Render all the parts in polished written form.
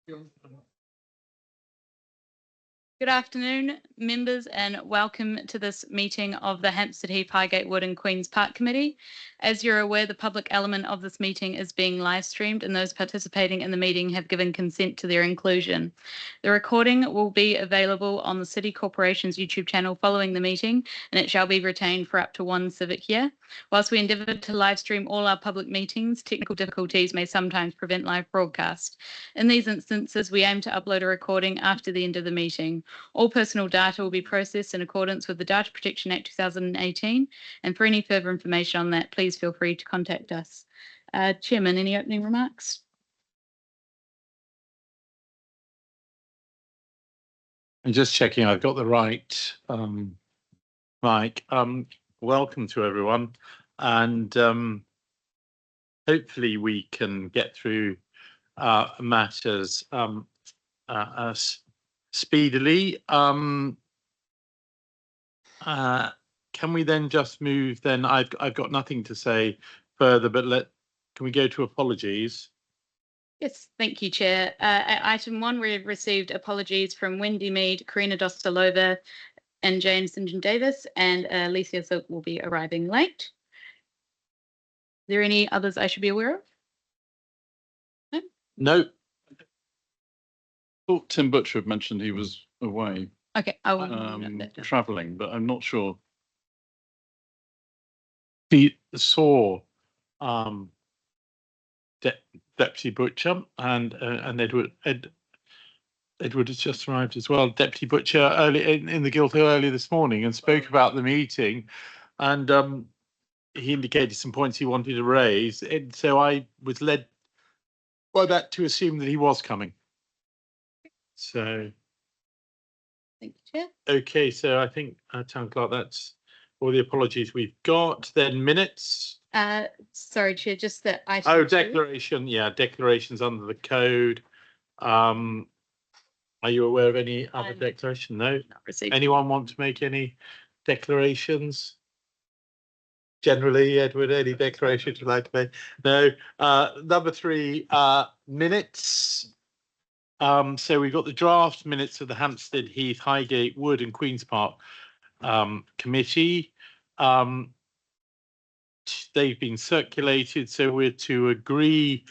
Good afternoon, members, and welcome to this meeting of the Hampstead, Heath, Highgate, Wood and Queen's Park Committee. As you're aware, the public element of this meeting is being live streamed, and those participating in the meeting have given consent to their inclusion. The recording will be available on the City Corporation's YouTube channel following the meeting, and it shall be retained for up to one civic year. Whilst we endeavour to live stream all our public meetings, technical difficulties may sometimes prevent live broadcast. In these instances, we aim to upload a recording after the end of the meeting. All personal data will be processed in accordance with the Data Protection Act 2018, and for any further information on that, please feel free to contact us. Chairman, any opening remarks? I'm just checking I've got the right mic. Welcome to everyone, and hopefully we can get through matters speedily. Can we then just move then? I've got nothing to say further, but can we go to apologies? Yes, thank you, Chair. Item 1, we've received apologies from Wendy Mead, Karina Dostalova, and James St. John Davis, and Alicia Silk will be arriving late. Are there any others I should be aware of? No. No. I thought Tim Butcher had mentioned he was away. Okay, I will note that down. Travelling, but I'm not sure. He saw Deputy Butcher and Edward has just arrived as well. Deputy Butcher early in the Guildhall early this morning and spoke about the meeting, and he indicated some points he wanted to raise. And so I was led by that to assume that he was coming. So. Thank you, Chair. Okay, so I think, Town Clerk, that's all the apologies we've got. Then minutes. Sorry, Chair, just that item. Oh, declaration. Yeah, declarations under the code. Are you aware of any other declaration? No. Not received. Anyone want to make any declarations? Generally, Edward, any declarations you'd like to make? No. Number 3, minutes. So we've got the draft minutes of the Hampstead, Heath, Highgate, Wood and Queen's Park committee. They've been circulated, so we're to agree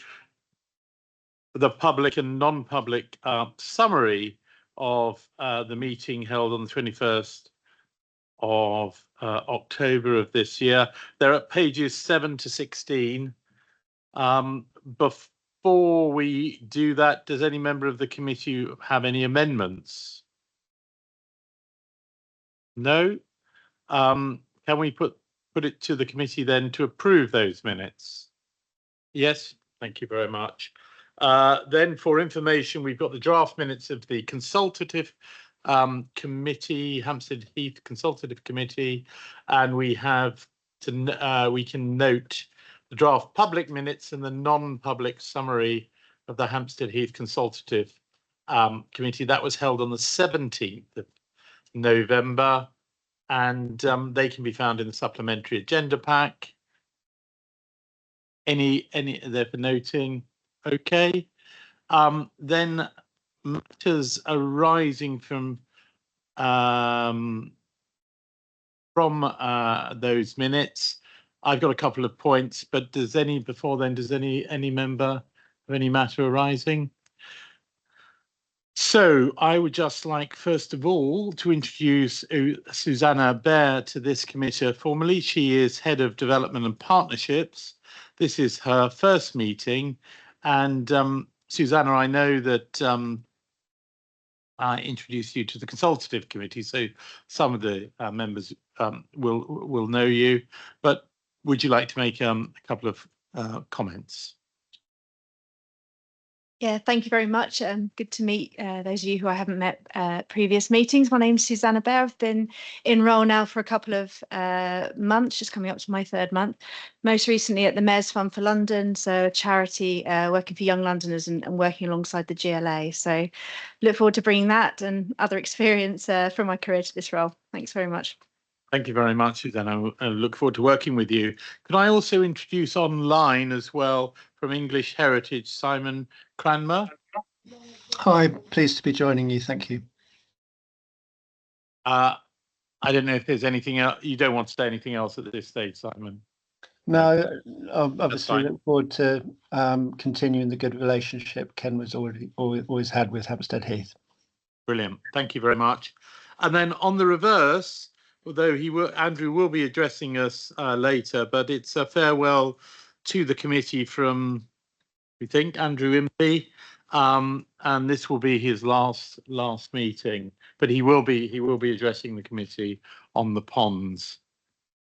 the public and non-public summary of the meeting held on the 21st of October of this year. They're at pages 7 to 16. Before we do that, does any member of the committee have any amendments? No. Can we put it to the committee then to approve those minutes? Yes, thank you very much. Then for information, we've got the draft minutes of the consultative committee, Hampstead Heath Consultative Committee, and we have to we can note the draft public minutes and the non-public summary of the Hampstead Heath Consultative Committee. That was held on the 17th of November, and they can be found in the supplementary agenda pack. Any there for noting? Okay. Then matters arising from those minutes. I've got a couple of points, but does any member have any matter arising? So I would just like, first of all, to introduce Susanna Bear to this committee formally. She is Head of Development and Partnerships. This is her first meeting. And Susanna, I know that I introduced you to the Consultative Committee, so some of the members will know you. But would you like to make a couple of comments? Yeah, thank you very much. Good to meet those of you who I haven't met previous meetings. My name's Susanna Bear. I've been in role now for a couple of months, just coming up to my 3rd month. Most recently at the Mayor's Fund for London, so a charity working for young Londoners and working alongside the GLA. So look forward to bringing that and other experience from my career to this role. Thanks very much. Thank you very much, Susanna. I look forward to working with you. Could I also introduce online as well from English Heritage, Simon Cranmer? Hi, pleased to be joining you. Thank you. I don't know if there's anything else. You don't want to say anything else at this stage, Simon? No, obviously fine. look forward to continuing the good relationship Ken was always had with Hampstead Heath. Brilliant. Thank you very much. And then on the reverse, although Andrew will be addressing us later, but it's a farewell to the committee from, we think, Andrew Impey. And this will be his last meeting, but he will be addressing the committee on the ponds.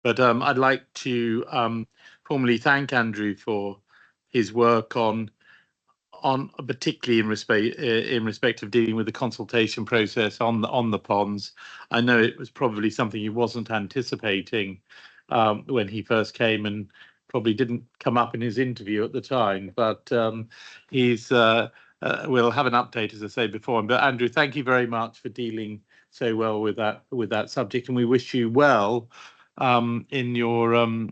But I'd like to formally thank Andrew for his work on particularly in respect of dealing with the consultation process on the ponds. I know it was probably something he wasn't anticipating when he first came, and probably didn't come up in his interview at the time. But we'll have an update, as I say before. But Andrew, thank you very much for dealing so well with that subject, and we wish you well in your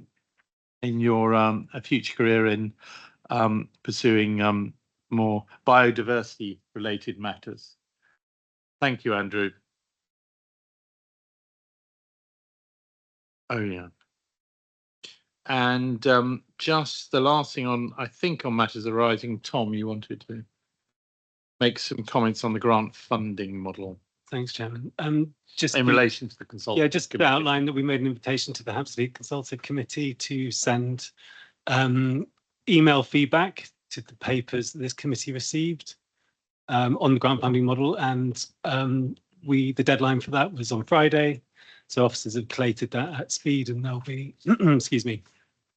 future career in pursuing more biodiversity related matters. Thank you, Andrew. Oh yeah. And just the last thing on matters arising, Tom, you wanted to make some comments on the grant funding model. Thanks, Chairman. Just in relation to the consultative. Yeah, just to outline that we made an invitation to the Hampstead Consultative Committee to send email feedback to the papers that this committee received on the grant funding model, and the deadline for that was on Friday. So officers have collated that at speed, and they'll be excuse me,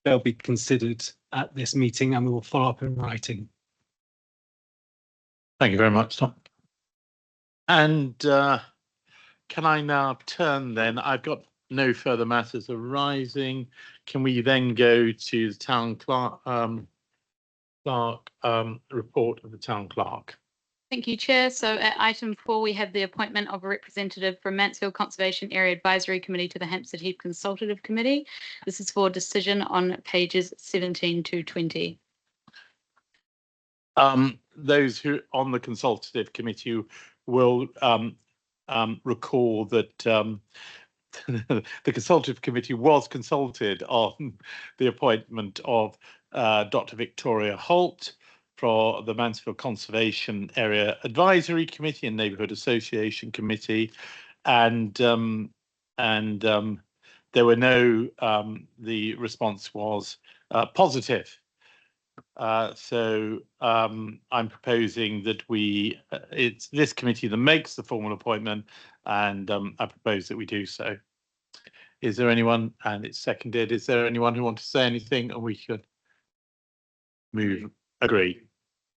they'll be considered at this meeting, and we will follow up in writing. Thank you very much, Tom. And can I now turn then? I've got no further matters arising. Can we then go to the town clerk report of the town clerk? Thank you, Chair. So at item 4, we have the appointment of a representative from Mansfield Conservation Area Advisory Committee to the Hampstead Heath Consultative Committee. This is for decision on pages 17 to 20. Those who on the consultative committee will recall that the consultative committee was consulted on the appointment of Dr. Victoria Holt for the Mansfield Conservation Area Advisory Committee and Neighbourhood Association Committee, and there were no. The response was positive. So I'm proposing that it's this committee that makes the formal appointment, and I propose that we do so. Is there anyone, and it's seconded, is there anyone who wants to say anything, and we should move? Agree.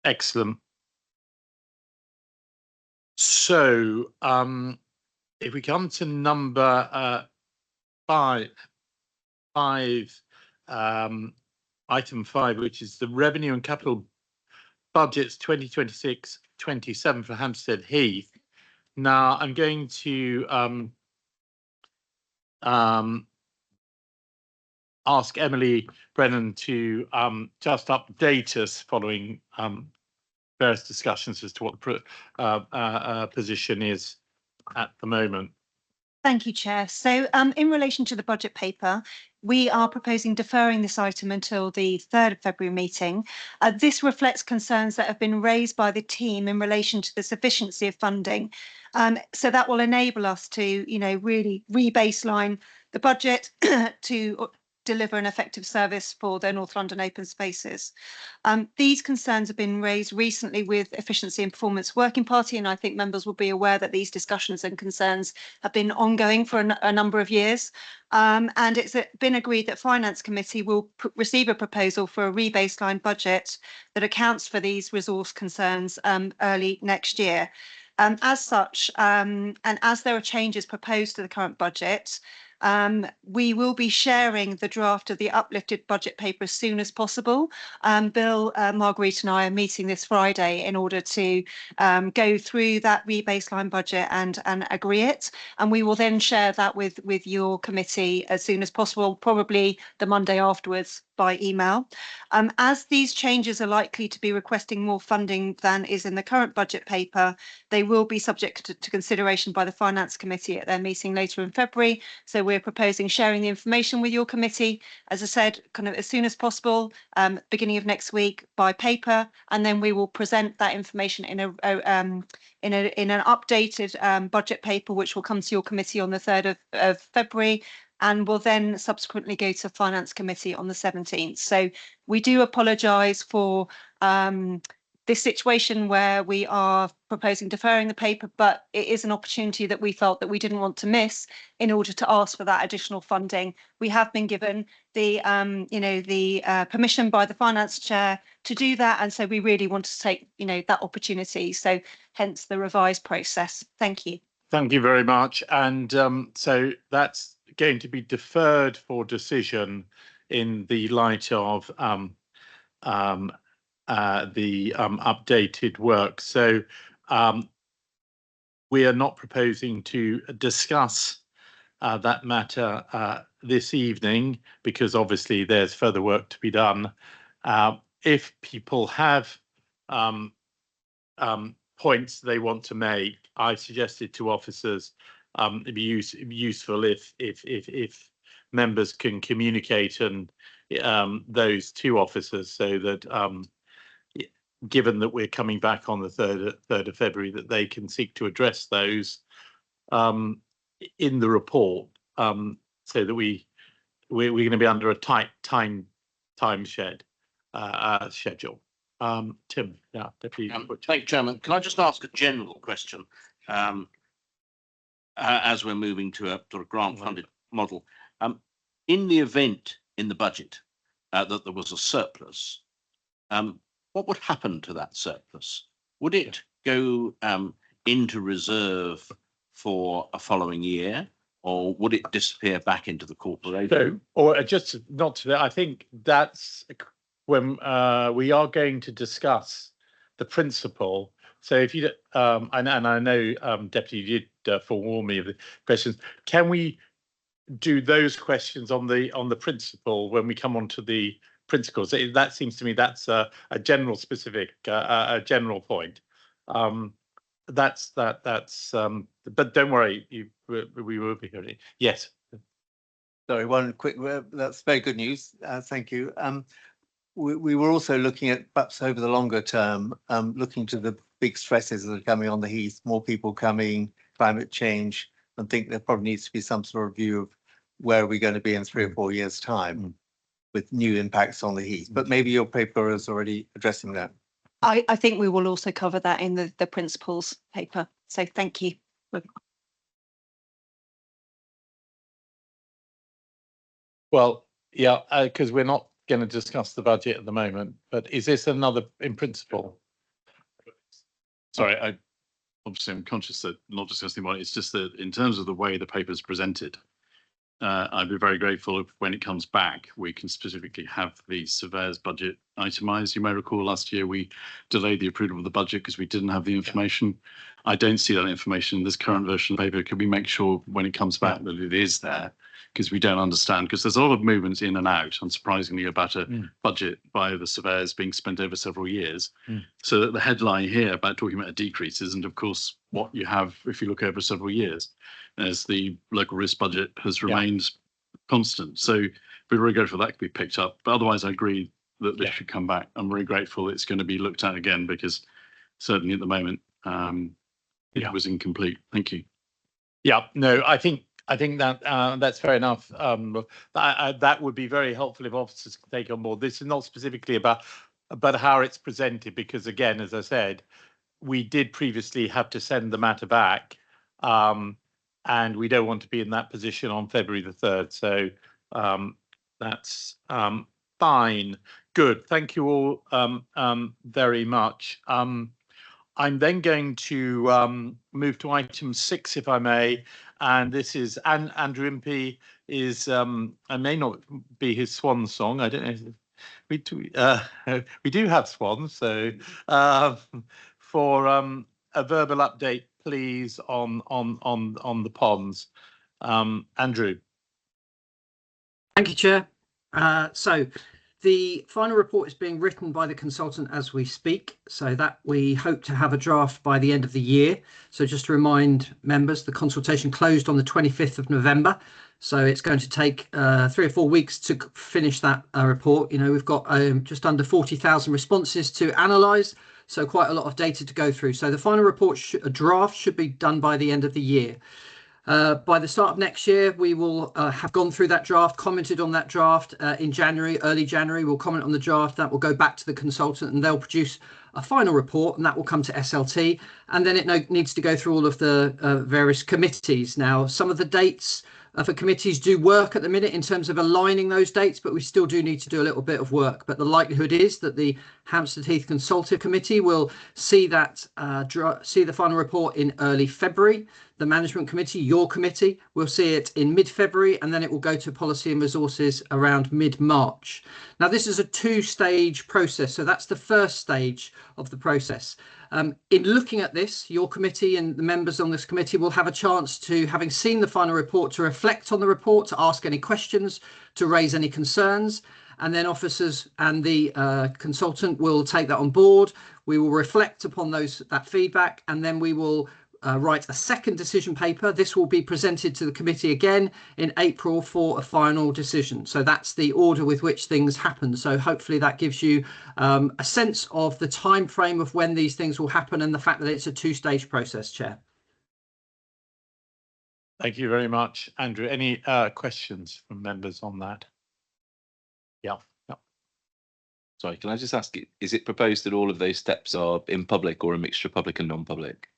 Excellent. So if we come to number 5, item 5, which is the revenue and capital budgets 2026-27 for Hampstead Heath. Now I'm going to ask Emily Brennan to just update us following various discussions as to what the position is at the moment. Thank you, Chair. So in relation to the budget paper, we are proposing deferring this item until the 3rd of February meeting. This reflects concerns that have been raised by the team in relation to the sufficiency of funding. So that will enable us to, really re-baseline the budget to deliver an effective service for the North London open spaces. These concerns have been raised recently with Efficiency and Performance Working Party, and I think members will be aware that these discussions and concerns have been ongoing for a number of years. And it's been agreed that Finance Committee will receive a proposal for a re-baseline budget that accounts for these resource concerns early next year. As such, and as there are changes proposed to the current budget, We will be sharing the draft of the uplifted budget paper as soon as possible. Bill, Marguerite and I are meeting this Friday in order to go through that rebaseline budget and agree it. And we will then share that with your committee as soon as possible, probably the Monday afterwards by email. As these changes are likely to be requesting more funding than is in the current budget paper, they will be subject to consideration by the Finance Committee at their meeting later in February. So we're proposing sharing the information with your committee, as I said, kind of as soon as possible, beginning of next week by paper, and then we will present that information in an updated budget paper, which will come to your committee on the 3rd of February. And will then subsequently go to Finance Committee on the 17th. So we do apologise for this situation where we are proposing deferring the paper, but it is an opportunity that we felt that we didn't want to miss in order to ask for that additional funding. We have been given the permission by the Finance Chair to do that, and so we really want to take that opportunity. So hence the revised process. Thank you. Thank you very much. And so that's going to be deferred for decision in the light of the updated work. So we are not proposing to discuss that matter this evening because obviously there's further work to be done. If people have points they want to make, I suggested to officers it'd be useful if members can communicate and those to officers so that given that we're coming back on the 3rd of February, that they can seek to address those in the report, so that we're going to be under a tight time schedule. Tim, yeah, Deputy. Thank you, Chairman. Can I just ask a general question? As we're moving to a sort of grant-funded model, in the event in the budget that there was a surplus, what would happen to that surplus? Would it go into reserve for a following year, or would it disappear back into the corporation? So, or just not to that, I think that's when we are going to discuss the principle. So if you, and I know Deputy, you did forewarn me of the questions. Can we do those questions on the principle when we come on to the principles? That seems to me that's a general specific, a general point. That's but don't worry, we will be hearing it. Yes. Sorry, one quick, that's very good news. Thank you. We were also looking at perhaps over the longer term, looking to the big stresses that are coming on the Heath, more people coming, climate change, and think there probably needs to be some sort of view of where are we going to be in 3 or 4 years' time with new impacts on the Heath. But maybe your paper is already addressing that. I think we will also cover that in the principles paper. So thank you. Well, yeah, because we're not going to discuss the budget at the moment, but is this another in principle? Sorry, obviously I'm conscious that not discussing one. It's just that in terms of the way the paper is presented, I'd be very grateful if when it comes back, we can specifically have the surveyor's budget itemised. You may recall last year we delayed the approval of the budget because we didn't have the information. I don't see that information in this current version of the paper. Could we make sure when it comes back that it is there? Because we don't understand, because there's a lot of movements in and out, unsurprisingly, about a budget by the surveyors being spent over several years. So that the headline here about talking about a decrease isn't, of course, what you have if you look over several years, as the local risk budget has remained constant. So we're very grateful that could be picked up. But otherwise, I agree that this should come back. I'm very grateful it's going to be looked at again, because certainly at the moment, it was incomplete. Thank you. Yeah, no, I think that that's fair enough. That would be very helpful if officers can take on board. This is not specifically about how it's presented, because again, as I said, we did previously have to send the matter back, and we don't want to be in that position on February the 3rd. So that's fine. Good. Thank you all very much. I'm then going to move to item 6, if I may, and this is Andrew Impey is I may not be his swan song. I don't know. We do have swans, so for a verbal update, please, on the ponds. Andrew. Thank you, Chair. So the final report is being written by the consultant as we speak, so that we hope to have a draft by the end of the year. So just to remind members, the consultation closed on the 25th of November. So it's going to take 3 or 4 weeks to finish that report. You know, we've got just under 40,000 responses to analyse, so quite a lot of data to go through. So the final report, a draft, should be done by the end of the year. By the start of next year, we will have gone through that draft, commented on that draft in January, early January. We'll comment on the draft. That will go back to the consultant and they'll produce a final report, and that will come to SLT. And then it needs to go through all of the various committees. Now, some of the dates for committees do work at the minute in terms of aligning those dates, but we still do need to do a little bit of work. But the likelihood is that the Hampstead Heath Consultative Committee will see that see the final report in early February. The Management Committee, your committee, will see it in mid-February, and then it will go to Policy and Resources around mid-March. Now, this is a 2-stage process, so that's the first stage of the process. In looking at this, your committee and the members on this committee will have a chance to, having seen the final report, to reflect on the report, to ask any questions, to raise any concerns, and then officers and the consultant will take that on board. We will reflect upon that feedback, and then we will write a second decision paper. This will be presented to the committee again in April for a final decision. So that's the order with which things happen. So hopefully that gives you a sense of the time frame of when these things will happen and the fact that it's a 2-stage process, Chair. Thank you very much, Andrew. Any questions from members on that? Yeah. Sorry, can I just ask, is it proposed that all of those steps are in public or a mixture of public and non-public?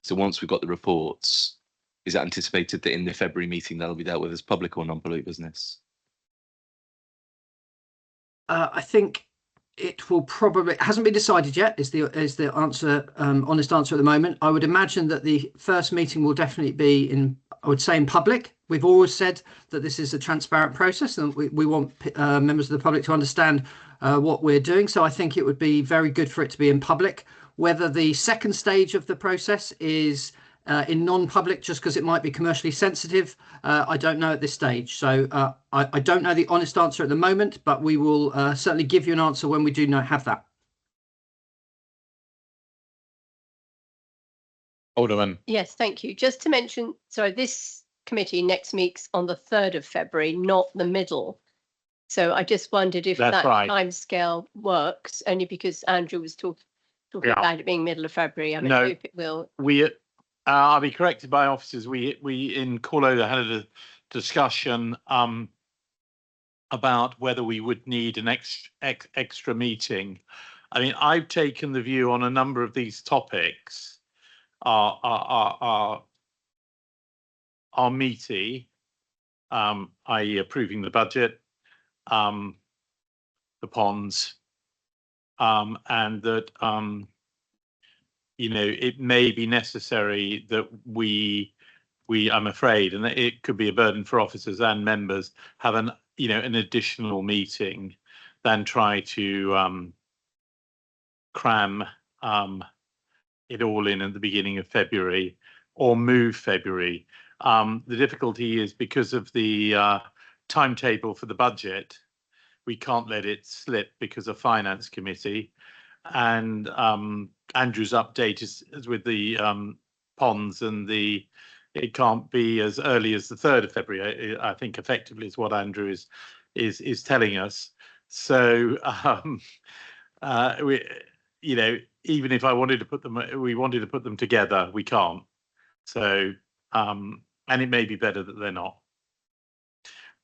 So once we've got the reports, is it anticipated that in the February meeting that'll be dealt with as public or non-public business? I think it will probably, it hasn't been decided yet, is the answer, honest answer at the moment. I would imagine that the first meeting will definitely be in, I would say, in public. We've always said that this is a transparent process and we want members of the public to understand what we're doing. So I think it would be very good for it to be in public. Whether the second stage of the process is in non-public just because it might be commercially sensitive, I don't know at this stage. So I don't know the honest answer at the moment, but we will certainly give you an answer when we do not have that. Alderman. Yes, thank you. Just to mention, so this committee next meets on the 3rd of February, not the middle. So I just wondered if that timescale works, only because Andrew was talking about it being middle of February. I hope it will. I'll be corrected by officers. We in Corloda had a discussion about whether we would need an extra meeting. I mean, I've taken the view on a number of these topics are meaty, i.e. approving the budget, the ponds, and that you know, it may be necessary that we I'm afraid, and it could be a burden for officers and members, have an additional meeting than try to cram it all in at the beginning of February or move February. The difficulty is because of the timetable for the budget, we can't let it slip because of Finance Committee. And Andrew's update is with the ponds and it can't be as early as the 3rd of February, I think effectively is what Andrew is telling us. So even if I wanted to put them, we wanted to put them together, we can't. So and it may be better that they're not.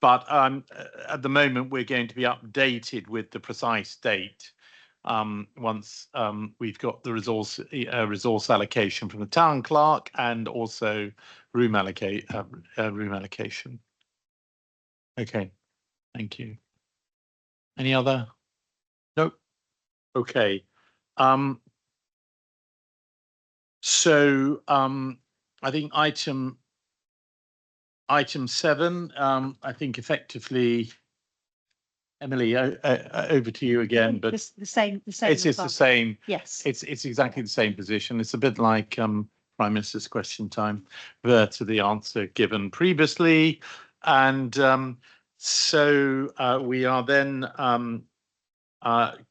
But at the moment, we're going to be updated with the precise date once we've got the resource allocation from the town clerk and also room allocation. Okay, thank you. Any other? Nope. Okay. So I think item 7, I think effectively, Emily, over to you again. But the same. it's the same. Yes. It's exactly the same position. It's a bit like Prime Minister's question time, to the answer given previously, and so we are then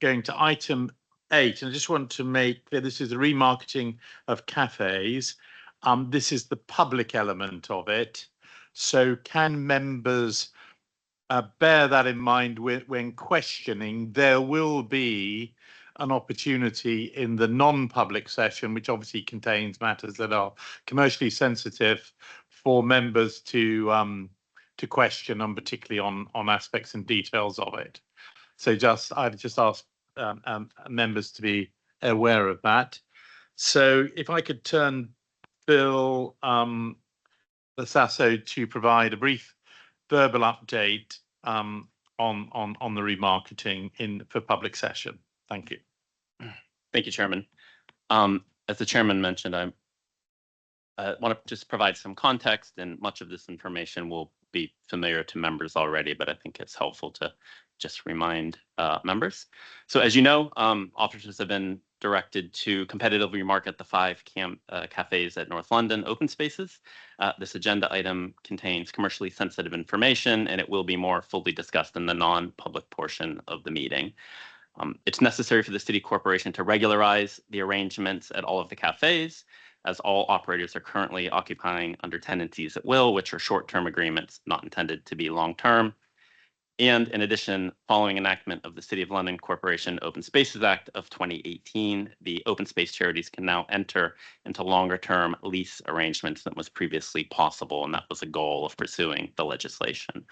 going to item 8, and I just want to make clear this is the remarketing of cafes. This is the public element of it. So can members bear that in mind when questioning? There will be an opportunity in the non-public session, which obviously contains matters that are commercially sensitive, for members to question, and particularly on aspects and details of it. So I've just asked members to be aware of that. So if I could turn Bill Sasso to provide a brief verbal update on the remarketing for public session. Thank you. Thank you, Chairman. As the Chairman mentioned, I want to just provide some context, and much of this information will be familiar to members already, but I think it's helpful to just remind members. So as you know, officers have been directed to competitively market the 5 cafes at North London open spaces. This agenda item contains commercially sensitive information, and it will be more fully discussed in the non-public portion of the meeting. It's necessary for the City Corporation to regularize the arrangements at all of the cafes, as all operators are currently occupying under tenancies at will, which are short-term agreements not intended to be long-term. And in addition, following enactment of the City of London Corporation Open Spaces Act of 2018, the open space charities can now enter into longer-term lease arrangements than was previously possible, and that was a goal of pursuing the legislation.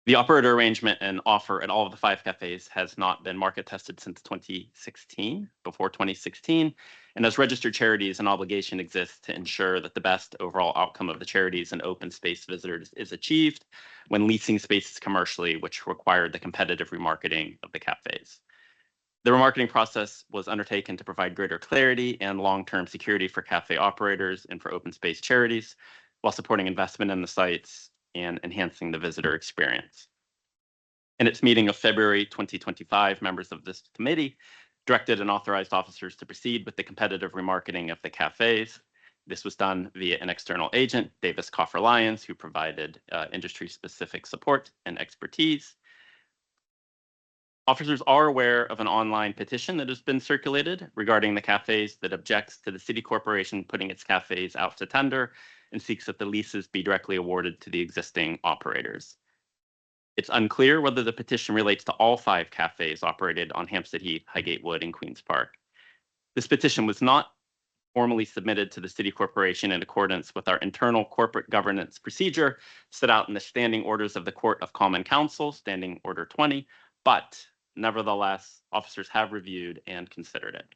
The operator arrangement and offer at all of the 5 cafes has not been market tested since 2016, before 2016. And as registered charities, an obligation exists to ensure that the best overall outcome of the charities and open space visitors is achieved when leasing spaces commercially, which required the competitive remarketing of the cafes. The remarketing process was undertaken to provide greater clarity and long-term security for cafe operators and for open space charities, while supporting investment in the sites and enhancing the visitor experience. In its meeting of February 2025, members of this committee directed and authorized officers to proceed with the competitive remarketing of the cafes. This was done via an external agent, Davis Coffer Lyons, who provided industry-specific support and expertise. Officers are aware of an online petition that has been circulated regarding the cafes that objects to the City Corporation putting its cafes out to tender and seeks that the leases be directly awarded to the existing operators. It's unclear whether the petition relates to all 5 cafes operated on Hampstead Heath, Highgate Wood, and Queen's Park. This petition was not formally submitted to the City Corporation in accordance with our internal corporate governance procedure set out in the Standing Orders of the Court of Common Council, Standing Order 20, but nevertheless, officers have reviewed and considered it.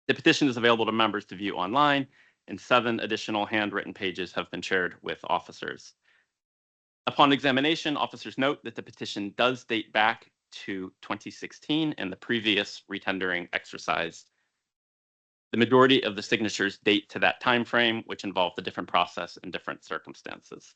The petition is available to members to view online, and 7 additional handwritten pages have been shared with officers. Upon examination, officers note that the petition does date back to 2016 and the previous retendering exercise. The majority of the signatures date to that time frame, which involved a different process and different circumstances.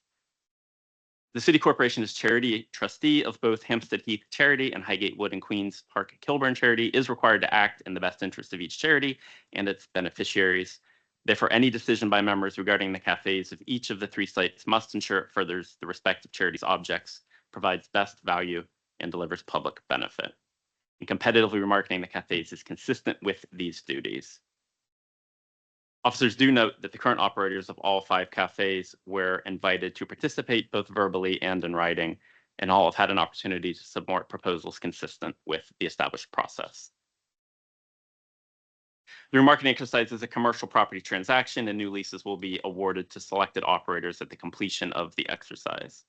The City Corporation is charity trustee of both Hampstead Heath Charity and Highgate Wood and Queen's Park Kilburn Charity, is required to act in the best interest of each charity and its beneficiaries. Therefore, any decision by members regarding the cafes of each of the 3 sites must ensure it furthers the respective charity's objects, provides best value, and delivers public benefit. And competitively remarketing the cafes is consistent with these duties. Officers do note that the current operators of all 5 cafes were invited to participate both verbally and in writing, and all have had an opportunity to submit proposals consistent with the established process. The remarketing exercise is a commercial property transaction, and new leases will be awarded to selected operators at the completion of the exercise.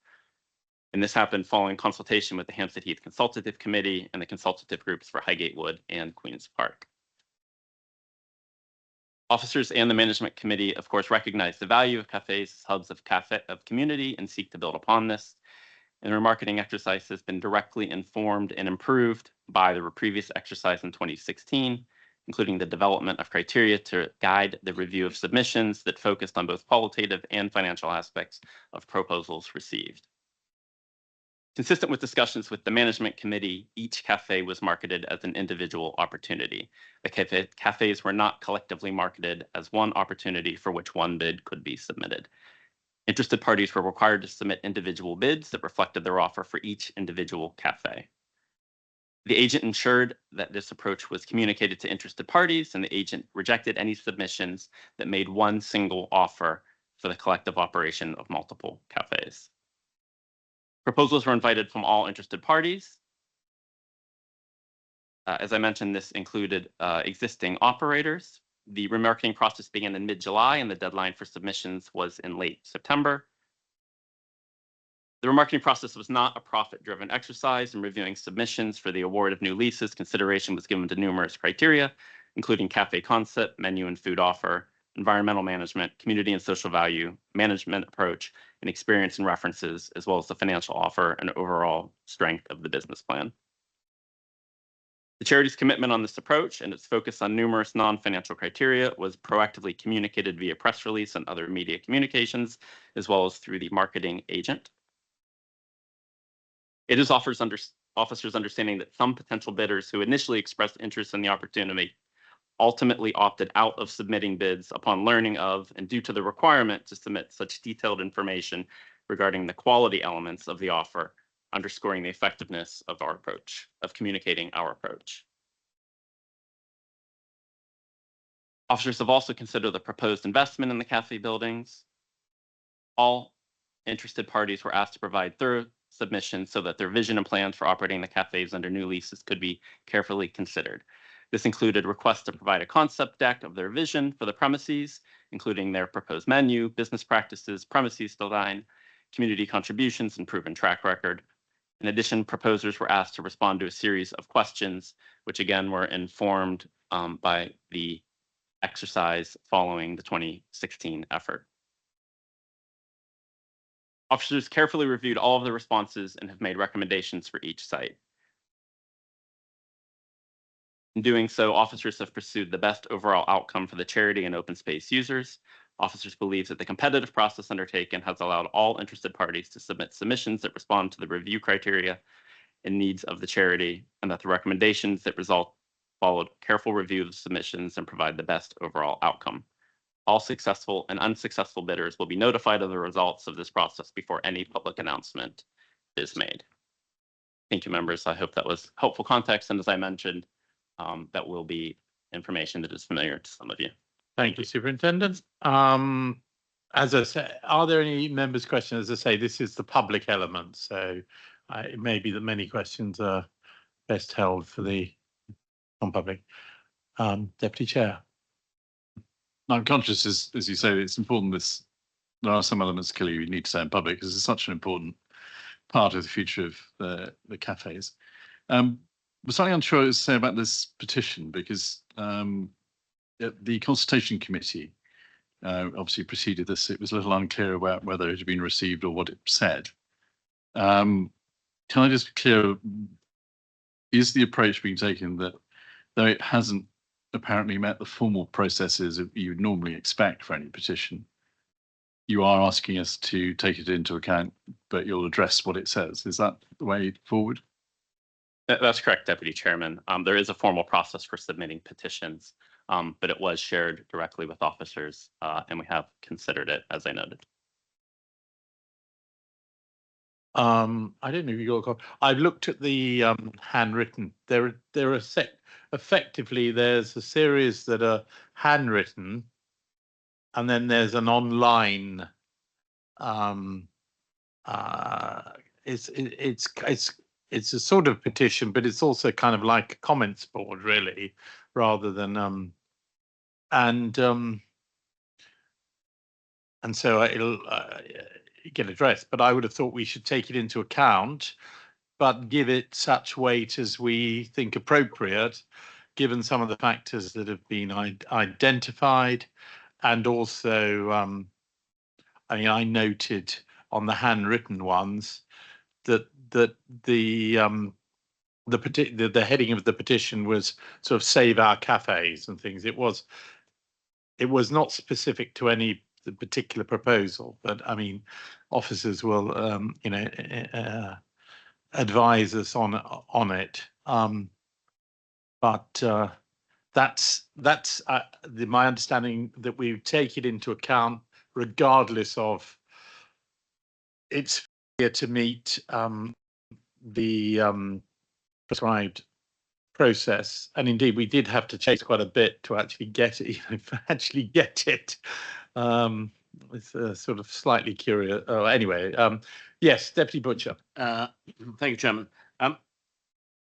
And this happened following consultation with the Hampstead Heath Consultative Committee and the consultative groups for Highgate Wood and Queen's Park. Officers and the management committee, of course, recognize the value of cafes as hubs of community and seek to build upon this. And the remarketing exercise has been directly informed and improved by the previous exercise in 2016 including the development of criteria to guide the review of submissions that focused on both qualitative and financial aspects of proposals received. Consistent with discussions with the management committee, each cafe was marketed as an individual opportunity. The cafes were not collectively marketed as one opportunity for which one bid could be submitted. Interested parties were required to submit individual bids that reflected their offer for each individual cafe. The agent ensured that this approach was communicated to interested parties, and the agent rejected any submissions that made one single offer for the collective operation of multiple cafes. Proposals were invited from all interested parties. As I mentioned, this included existing operators. The remarketing process began in mid-July, and the deadline for submissions was in late September. The remarketing process was not a profit-driven exercise. In reviewing submissions for the award of new leases, consideration was given to numerous criteria, including cafe concept, menu and food offer, environmental management, community and social value, management approach, and experience and references, as well as the financial offer and overall strength of the business plan. The charity's commitment on this approach and its focus on numerous non-financial criteria was proactively communicated via press release and other media communications, as well as through the marketing agent. It is officers' understanding that some potential bidders who initially expressed interest in the opportunity ultimately opted out of submitting bids upon learning of and due to the requirement to submit such detailed information regarding the quality elements of the offer, underscoring the effectiveness of our approach, of communicating our approach. Officers have also considered the proposed investment in the cafe buildings. All interested parties were asked to provide thorough submissions so that their vision and plans for operating the cafes under new leases could be carefully considered. This included requests to provide a concept deck of their vision for the premises, including their proposed menu, business practices, premises design, community contributions, and proven track record. In addition, proposers were asked to respond to a series of questions, which again were informed by the exercise following the 2016 effort. Officers carefully reviewed all of the responses and have made recommendations for each site. In doing so, officers have pursued the best overall outcome for the charity and open space users. Officers believe that the competitive process undertaken has allowed all interested parties to submit submissions that respond to the review criteria and needs of the charity, and that the recommendations that result followed careful review of the submissions and provide the best overall outcome. All successful and unsuccessful bidders will be notified of the results of this process before any public announcement is made. Thank you, members. I hope that was helpful context, and as I mentioned, that will be information that is familiar to some of you. Thank you, Superintendent. As I say, are there any members' questions? As I say, this is the public element, so it may be that many questions are best held for the non-public. Deputy Chair. I'm conscious, as you say, it's important there are some elements clearly you need to say in public because it's such an important part of the future of the cafes. I'm slightly unsure what to say about this petition because the consultation committee obviously preceded this. It was a little unclear about whether it had been received or what it said. Can I just be clear, is the approach being taken that though it hasn't apparently met the formal processes you would normally expect for any petition, you are asking us to take it into account, but you'll address what it says? Is that the way forward? That's correct, Deputy Chairman. There is a formal process for submitting petitions, but it was shared directly with officers, and we have considered it, as I noted. I don't know if you got. I've looked at the handwritten. There are effectively there's a series that are handwritten, and then there's an online. It's a sort of petition, but it's also kind of like a comments board, really, rather than and so it'll get addressed. But I would have thought we should take it into account, but give it such weight as we think appropriate, given some of the factors that have been identified, and also, I mean, I noted on the handwritten ones that the the heading of the petition was sort of save our cafes and things. It was not specific to any particular proposal, but I mean, officers will advise us on it. But that's my understanding, that we take it into account regardless of its failure to meet the prescribed process. And indeed, we did have to chase quite a bit to actually get it. It's sort of slightly curious. Oh, anyway, yes, Deputy Butcher. Thank you, Chairman. I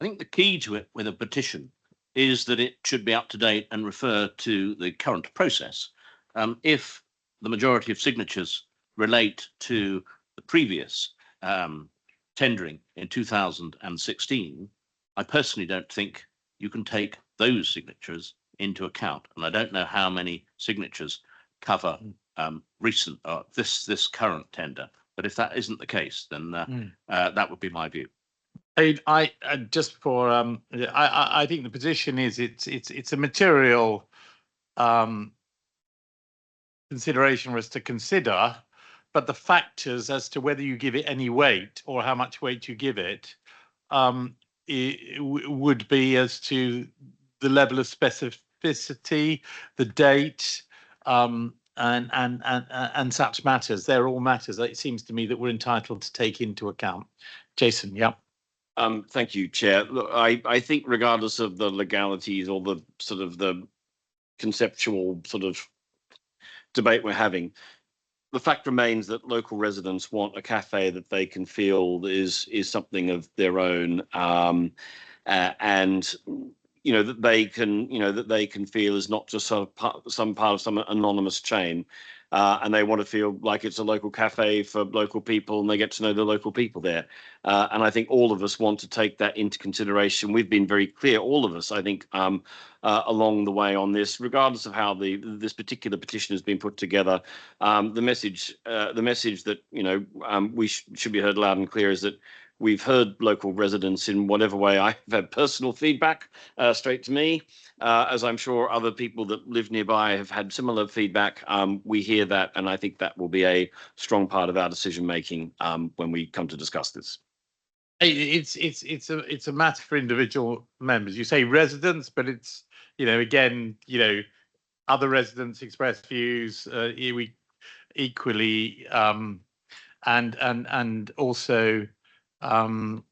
think the key to it with a petition is that it should be up to date and refer to the current process. If the majority of signatures relate to the previous tendering in 2016, I personally don't think you can take those signatures into account. And I don't know how many signatures cover recent this current tender. But if that isn't the case, then that would be my view. I just for I think the position is it's a material consideration for us to consider, but the factors as to whether you give it any weight or how much weight you give it, it would be as to the level of specificity, the date, and such matters. They're all matters that it seems to me that we're entitled to take into account. Jason, yeah. Thank you, Chair. Look, I think regardless of the legalities or the sort of the conceptual sort of debate we're having, the fact remains that local residents want a cafe that they can feel is something of their own, and that they can feel is not just some part of some anonymous chain. And they want to feel like it's a local cafe for local people and they get to know the local people there. And I think all of us want to take that into consideration. We've been very clear, all of us, I think, along the way on this, regardless of how this particular petition has been put together. The message that, we should be heard loud and clear is that we've heard local residents in whatever way. I've had personal feedback straight to me, as I'm sure other people that live nearby have had similar feedback. We hear that, and I think that will be a strong part of our decision making when we come to discuss this. It's a matter for individual members. You say residents, but it's again other residents express views equally, and also. So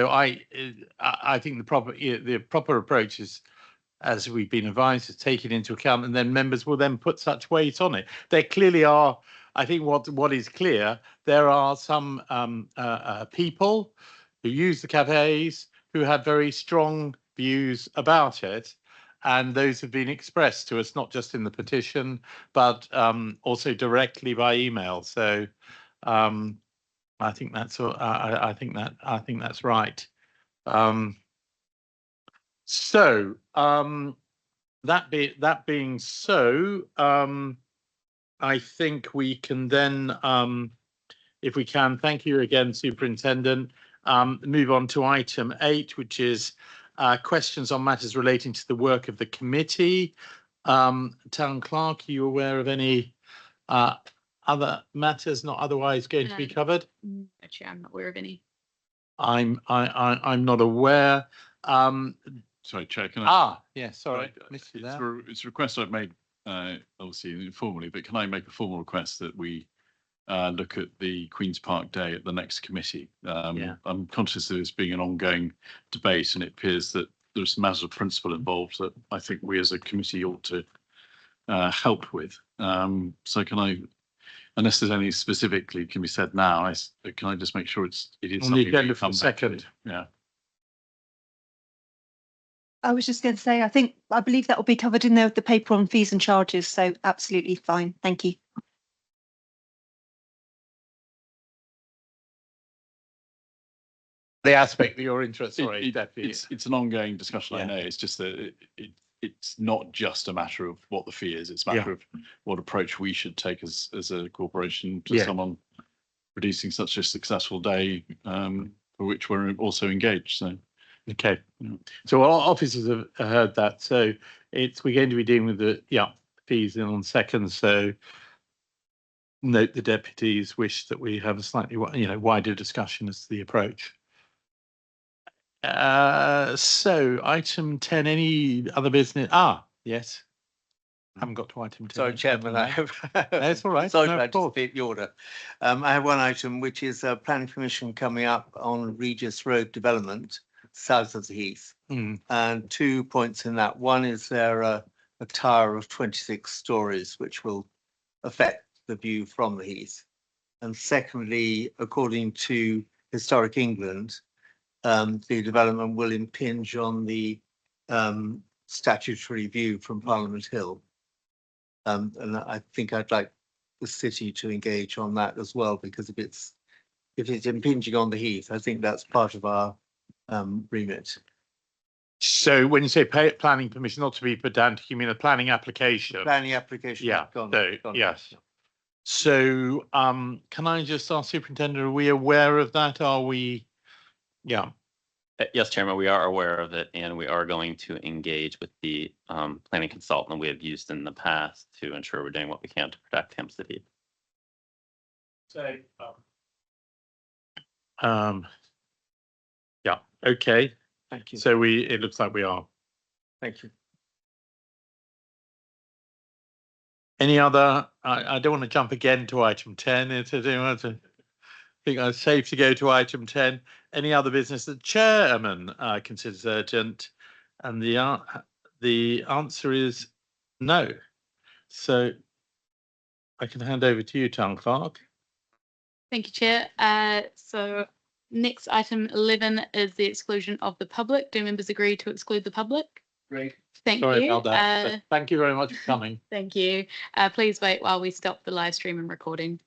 I think the proper approach is, as we've been advised, is take it into account, and then members will then put such weight on it. There clearly are. I think what is clear, there are some people who use the cafes who have very strong views about it, and those have been expressed to us not just in the petition but also directly by email. So. I think that's right. That being so, I think we can then, if we can, thank you again, Superintendent. Move on to item 8, which is questions on matters relating to the work of the committee. Town Clerk, are you aware of any other matters not otherwise going to be covered? Actually, I'm not aware of any. I'm not aware. Sorry, Chair. Can I? Yes. Sorry. It's a request I've made, obviously informally, but can I make a formal request that we look at the Queen's Park Day at the next committee? I'm conscious of this being an ongoing debate, and it appears that there's matters of principle involved that I think we as a committee ought to help with. So can I? Unless there's any specifically can be said now, can I just make sure it is on the agenda for the second? Yeah. I was just going to say, I believe that will be covered in the paper on fees and charges. So absolutely fine. Thank you. The aspect that you're interested. Sorry, it's an ongoing discussion. I know. It's just that it's not just a matter of what the fee is. It's a matter of what approach we should take as a corporation to someone producing such a successful day for which we're also engaged. So, okay. So our officers have heard that. So we're going to be dealing with the fees in on second. So note the deputies wish that we have a slightly wider discussion as to the approach. So item 10, any other business? Yes. Haven't got to item 10. Sorry, Chairman, I have. That's all right. Sorry No, to of course. anticipate the order. I have one item, which is planning permission coming up on Regis Road development, south of the Heath. And 2 points in that. One is there a tower of 26 stories, which will affect the view from the Heath. And secondly, according to Historic England, the development will impinge on the statutory view from Parliament Hill. And I think I'd like the city to engage on that as well, because if it's impinging on the Heath, I think that's part of our remit. So when you say planning permission, not to be pedantic, you mean a planning application? Planning application. Yeah. Yes. So can I just ask Superintendent, are we aware of that? Are we? Yeah. Yes, Chairman, we are aware of it, and we are going to engage with the planning consultant we have used in the past to ensure we're doing what we can to protect Hampstead Heath. So, yeah, okay. Thank you. So it looks like we are. Thank you. Any other? I don't want to jump again to item 10. I think it's safe to go to item 10. Any other business that Chairman considers urgent? And the answer is no. So I can hand over to you, Town Clerk. Thank you, Chair. So next item 11 is the exclusion of the public. Do members agree to exclude the public? Great. Thank Sorry you. about that. Thank you very much for coming. Thank you. Please wait while we stop the live stream and recording.